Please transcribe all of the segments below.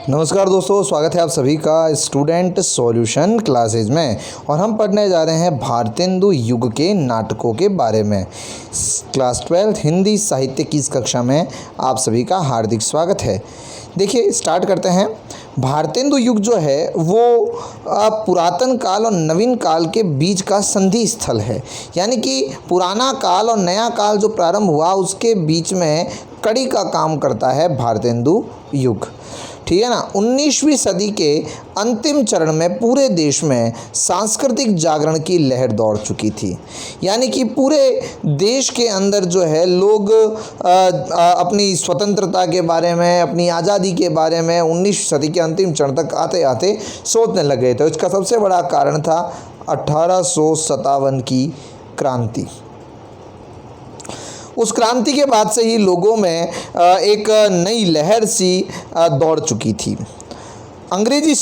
नमस्कार दोस्तों, स्वागत है आप सभी का स्टूडेंट सॉल्यूशन क्लासेज में। और हम पढ़ने जा रहे हैं भारतेंदु युग के नाटकों के बारे में। क्लास 12 हिंदी साहित्य की इस कक्षा में आप सभी का हार्दिक स्वागत है। देखिए, स्टार्ट करते हैं। भारतेंदु युग जो है वो पुरातन काल और नवीन काल के बीच का संधि स्थल है। यानी कि पुराना काल और नया काल जो प्रारंभ हुआ उसके बीच में कड़ी का काम करता है भारतेंदु युग। ठीक है ना। 19वीं सदी के अंतिम चरण में पूरे देश में सांस्कृतिक जागरण की लहर दौड़ चुकी थी। यानी कि पूरे देश के अंदर जो है लोग अपनी स्वतंत्रता के बारे में, अपनी आज़ादी के बारे में 19वीं सदी के अंतिम चरण तक आते आते सोचने लग गए थे। इसका सबसे बड़ा कारण था 1857 की क्रांति। उस क्रांति के बाद से ही लोगों में एक नई लहर सी दौड़ चुकी थी। अंग्रेजी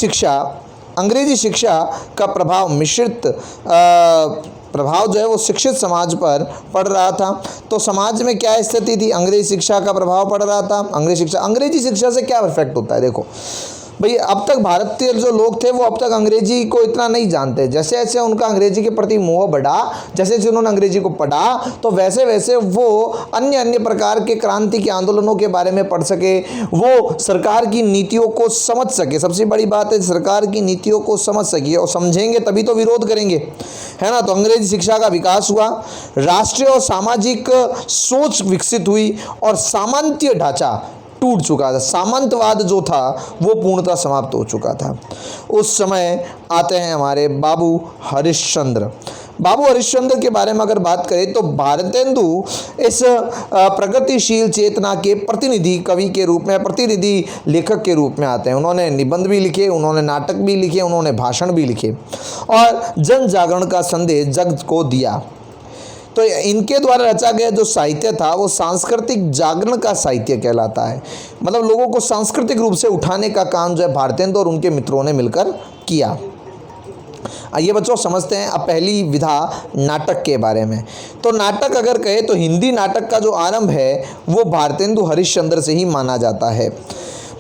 शिक्षा का प्रभाव मिश्रित प्रभाव जो है वो शिक्षित समाज पर पड़ रहा था। तो समाज में क्या स्थिति थी? अंग्रेजी शिक्षा का प्रभाव पड़ रहा था। अंग्रेजी शिक्षा से क्या इफेक्ट होता है? देखो भाई, अब तक भारतीय जो लोग थे वो अब तक अंग्रेजी को इतना नहीं जानते। जैसे जैसे उनका अंग्रेजी के प्रति मोह बढ़ा, जैसे जैसे उन्होंने अंग्रेजी को पढ़ा, तो वैसे वैसे वो अन्य प्रकार के क्रांति के आंदोलनों के बारे में पढ़ सके, वो सरकार की नीतियों को समझ सके। सबसे बड़ी बात है, सरकार की नीतियों को समझ सके, और समझेंगे तभी तो विरोध करेंगे, है ना। तो अंग्रेजी शिक्षा का विकास हुआ, राष्ट्रीय और सामाजिक सोच विकसित हुई और सामंतीय ढांचा टूट चुका था। सामंतवाद जो था वो पूर्णतः समाप्त हो चुका था। उस समय आते हैं हमारे बाबू हरिश्चंद्र के बारे में अगर बात करें तो भारतेंदु इस प्रगतिशील चेतना के प्रतिनिधि कवि के रूप में, प्रतिनिधि लेखक के रूप में आते हैं। उन्होंने निबंध भी लिखे, उन्होंने नाटक भी लिखे, उन्होंने भाषण भी लिखे और जन जागरण का संदेश जग को दिया। तो इनके द्वारा रचा गया जो साहित्य था वो सांस्कृतिक जागरण का साहित्य कहलाता है। मतलब लोगों को सांस्कृतिक रूप से उठाने का काम जो है भारतेंदु और उनके मित्रों ने मिलकर किया। आइए बच्चों, समझते हैं अब पहली विधा नाटक के बारे में। तो नाटक अगर कहे तो हिंदी नाटक का जो आरंभ है वो भारतेंदु हरिश्चंद्र से ही माना जाता है।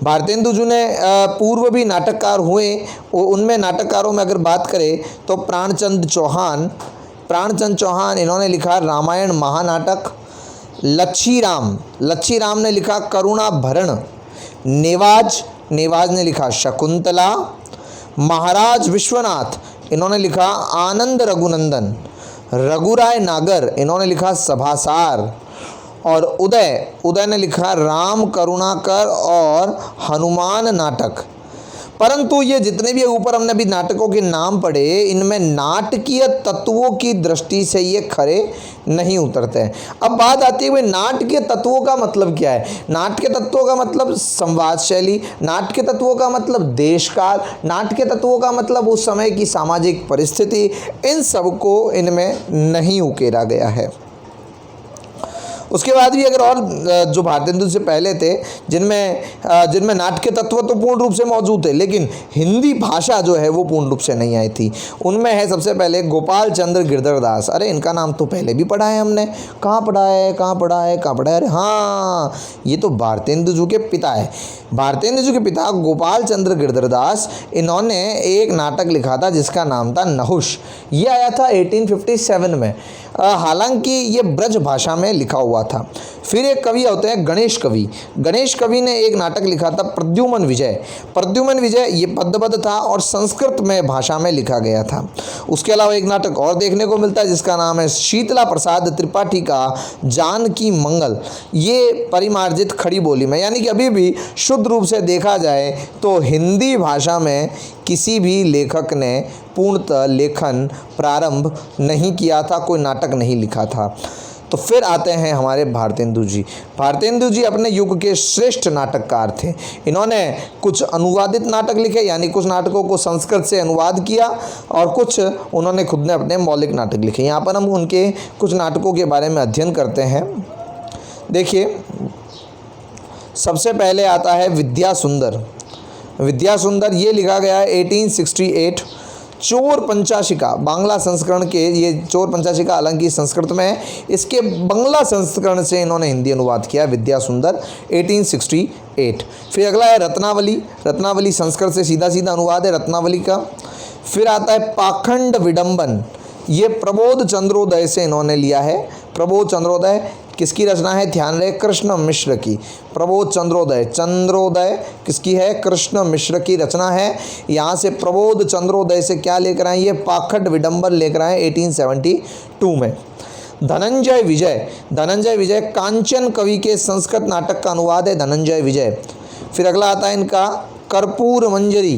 भारतेंदु जी ने पूर्व भी नाटककार हुए। उनमें नाटककारों में अगर बात करें तो प्राणचंद चौहान इन्होंने लिखा रामायण महानाटक। लच्छी राम ने लिखा करुणाभरण। नेवाज ने लिखा शकुंतला। महाराज विश्वनाथ इन्होंने लिखा आनंद रघुनंदन। रघुराय नागर इन्होंने लिखा सभासार। और उदय ने लिखा राम करुणाकर और हनुमान नाटक। परंतु ये जितने भी ऊपर हमने अभी नाटकों के नाम पढ़े, इनमें नाटकीय तत्वों की दृष्टि से ये खरे नहीं उतरते हैं। अब बात आती है भाई, नाटकीय तत्वों का मतलब क्या है? नाटकीय तत्वों का मतलब संवाद शैली, नाटकीय तत्वों का मतलब देश काल, नाटकीय तत्वों का मतलब उस समय की सामाजिक परिस्थिति, इन सब को इनमें नहीं उकेरा गया है। उसके बाद भी अगर और जो भारतेंदु से पहले थे जिनमें नाटकीय तत्व तो पूर्ण रूप से मौजूद थे, लेकिन हिंदी भाषा जो है वो पूर्ण रूप से नहीं आई थी। उनमें है सबसे पहले गोपाल चंद्र गिरधर दास। अरे इनका नाम तो पहले भी पढ़ा है हमने। कहाँ पढ़ा है? अरे हाँ, ये तो भारतेंदु जी के पिता है। भारतेंदु जी के पिता गोपाल चंद्र गिरधर दास, इन्होंने एक नाटक लिखा था जिसका नाम था नहुष। ये आया था 1857 में। हालांकि ये ब्रज भाषा में लिखा हुआ था। फिर एक कवि होते हैं गणेश कवि ने एक नाटक लिखा था प्रद्युमन विजय। ये पद्यबद्ध था और संस्कृत में भाषा में लिखा गया था। उसके अलावा एक नाटक और देखने को मिलता है जिसका नाम है शीतला प्रसाद त्रिपाठी का जानकी मंगल। ये परिमार्जित खड़ी बोली में, यानी कि अभी भी शुद्ध रूप से देखा जाए तो हिंदी भाषा में किसी भी लेखक ने पूर्णतः लेखन प्रारंभ नहीं किया था, कोई नाटक नहीं लिखा था। तो फिर आते हैं हमारे भारतेंदु जी अपने युग के श्रेष्ठ नाटककार थे। इन्होंने कुछ अनुवादित नाटक लिखे, यानी कुछ नाटकों को संस्कृत से अनुवाद किया, और कुछ उन्होंने खुद ने अपने मौलिक नाटक लिखे। यहाँ पर हम उनके कुछ नाटकों के बारे में अध्ययन करते हैं। देखिए, सबसे पहले आता है विद्या सुंदर। ये लिखा गया है 1868। चोर पंचाशिका बांग्ला संस्करण के, ये चोर पंचाशिका हालांकि संस्कृत में है, इसके बंगला संस्करण से इन्होंने हिंदी अनुवाद किया, विद्या सुंदर 1868। फिर अगला है रत्नावली। रत्नावली संस्कृत से सीधा सीधा अनुवाद है रत्नावली का। फिर आता है पाखंड विडंबन, ये प्रबोध चंद्रोदय से इन्होंने लिया है। प्रबोध चंद्रोदय किसकी रचना है, ध्यान रहे, कृष्ण मिश्र की। प्रबोध चंद्रोदय, चंद्रोदय किसकी है, कृष्ण मिश्र की रचना है। यहाँ से प्रबोध चंद्रोदय से क्या लेकर आए, ये पाखंड विडंबन लेकर आए 1872 में। धनंजय विजय, धनंजय विजय कांचन कवि के संस्कृत नाटक का अनुवाद है धनंजय विजय। फिर अगला आता है इनका कर्पूर मंजरी।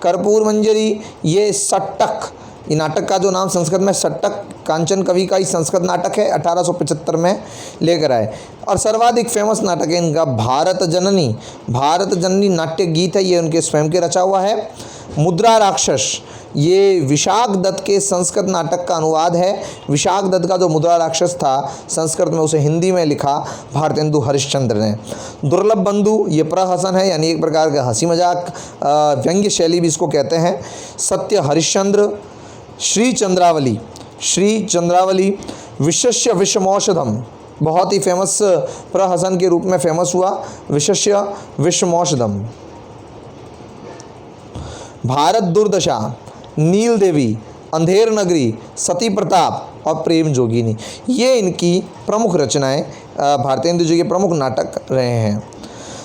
कर्पूर मंजरी ये सट्टक, ये नाटक का जो नाम संस्कृत में सट्टक, कांचन कवि का ही संस्कृत नाटक है, 1875 में लेकर आए। और सर्वाधिक फेमस नाटक है इनका भारत जननी। भारत जननी नाट्य गीत है, ये उनके स्वयं के रचा हुआ है। मुद्रा राक्षस, ये विशाख दत्त के संस्कृत नाटक का अनुवाद है। विशाख दत्त का जो मुद्रा राक्षस था संस्कृत में, उसे हिंदी में लिखा भारतेंदु हरिश्चंद्र ने। दुर्लभ बंधु, ये प्रहसन है, यानी एक प्रकार का हंसी मजाक व्यंग्य शैली भी इसको कहते हैं। सत्य हरिश्चंद्र। श्री चंद्रावली, श्री चंद्रावली विशस्य विषमौषधम, बहुत ही फेमस प्रहसन के रूप में फेमस हुआ, विशस्य विषमौषधम। भारत दुर्दशा, नील देवी, अंधेर नगरी, सती प्रताप और प्रेम जोगिनी, ये इनकी प्रमुख रचनाएं, भारतेंदु जी के प्रमुख नाटक रहे हैं।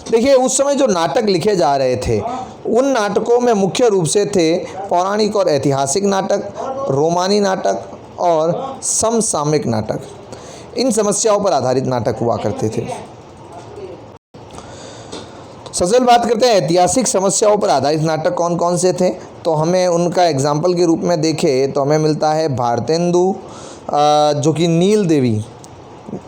देखिए उस समय जो नाटक लिखे जा रहे थे उन नाटकों में मुख्य रूप से थे पौराणिक और ऐतिहासिक नाटक, रोमानी नाटक और समसामयिक नाटक। इन समस्याओं पर आधारित नाटक हुआ करते थे। सबसे बात करते हैं ऐतिहासिक समस्याओं पर आधारित नाटक कौन कौन से थे। तो हमें उनका एग्जाम्पल के रूप में देखें तो हमें मिलता है भारतेंदु, जो कि नील देवी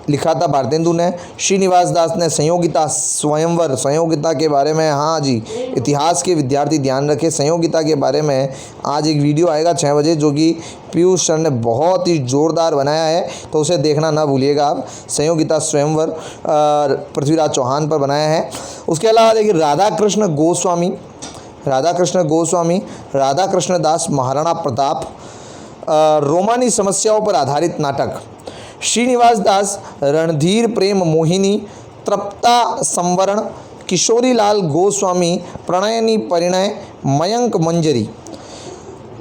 लिखा था भारतेंदु ने। श्रीनिवास दास ने संयोगिता स्वयंवर, संयोगिता के बारे में, हाँ जी, इतिहास के विद्यार्थी ध्यान रखें, संयोगिता के बारे में आज एक वीडियो आएगा 6 बजे, जो कि पीयूष सर ने बहुत ही ज़ोरदार बनाया है, तो उसे देखना ना भूलिएगा आप। संयोगिता स्वयंवर पृथ्वीराज चौहान पर बनाया है। उसके अलावा देखिए राधा कृष्ण गोस्वामी, राधा कृष्ण गोस्वामी, राधा कृष्ण दास महाराणा प्रताप, रोमानी समस्याओं पर आधारित नाटक। श्रीनिवास दास रणधीर प्रेम मोहिनी, तृप्ता संवरण, किशोरी लाल गोस्वामी प्रणयनी परिणय, मयंक मंजरी।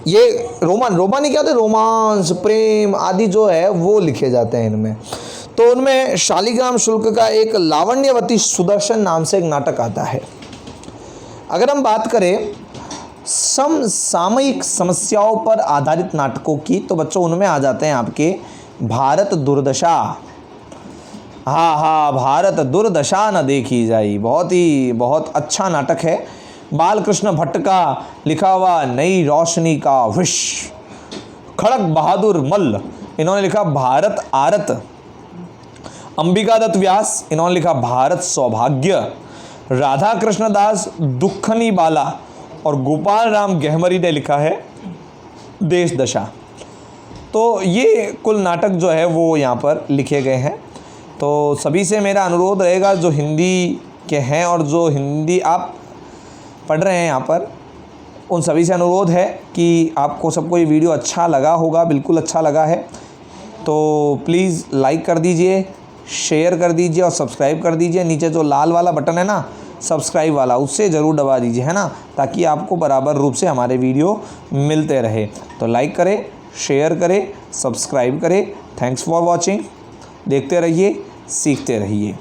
ये रोमानी क्या होता है, रोमांस, प्रेम आदि जो है वो लिखे जाते हैं इनमें। तो उनमें शालिग्राम शुल्क का एक लावण्यवती सुदर्शन नाम से एक नाटक आता है। अगर हम बात करें समसामयिक समस्याओं पर आधारित नाटकों की, तो बच्चों उनमें आ जाते हैं आपके भारत दुर्दशा। हाँ, भारत दुर्दशा न देखी जाई, बहुत अच्छा नाटक है। बालकृष्ण भट्ट का लिखा हुआ नई रोशनी का विश। खड़क बहादुर मल्ल, इन्होंने लिखा भारत आरत। अंबिका दत्त व्यास, इन्होंने लिखा भारत सौभाग्य। राधा कृष्ण दास दुखनी बाला और गोपाल राम गहमरी ने लिखा है देश दशा। तो ये कुल नाटक जो है वो यहाँ पर लिखे गए हैं। तो सभी से मेरा अनुरोध रहेगा जो हिंदी के हैं और जो हिंदी आप पढ़ रहे हैं यहाँ पर, उन सभी से अनुरोध है कि आपको सबको ये वीडियो अच्छा लगा होगा, बिल्कुल अच्छा लगा है तो प्लीज़ लाइक कर दीजिए, शेयर कर दीजिए और सब्सक्राइब कर दीजिए। नीचे जो लाल वाला बटन है ना सब्सक्राइब वाला, उससे ज़रूर दबा दीजिए, है ना, ताकि आपको बराबर रूप से हमारे वीडियो मिलते रहे। तो लाइक करें, शेयर करें, सब्सक्राइब करें। Thanks for watching. देखते रहिए, सीखते रहिए।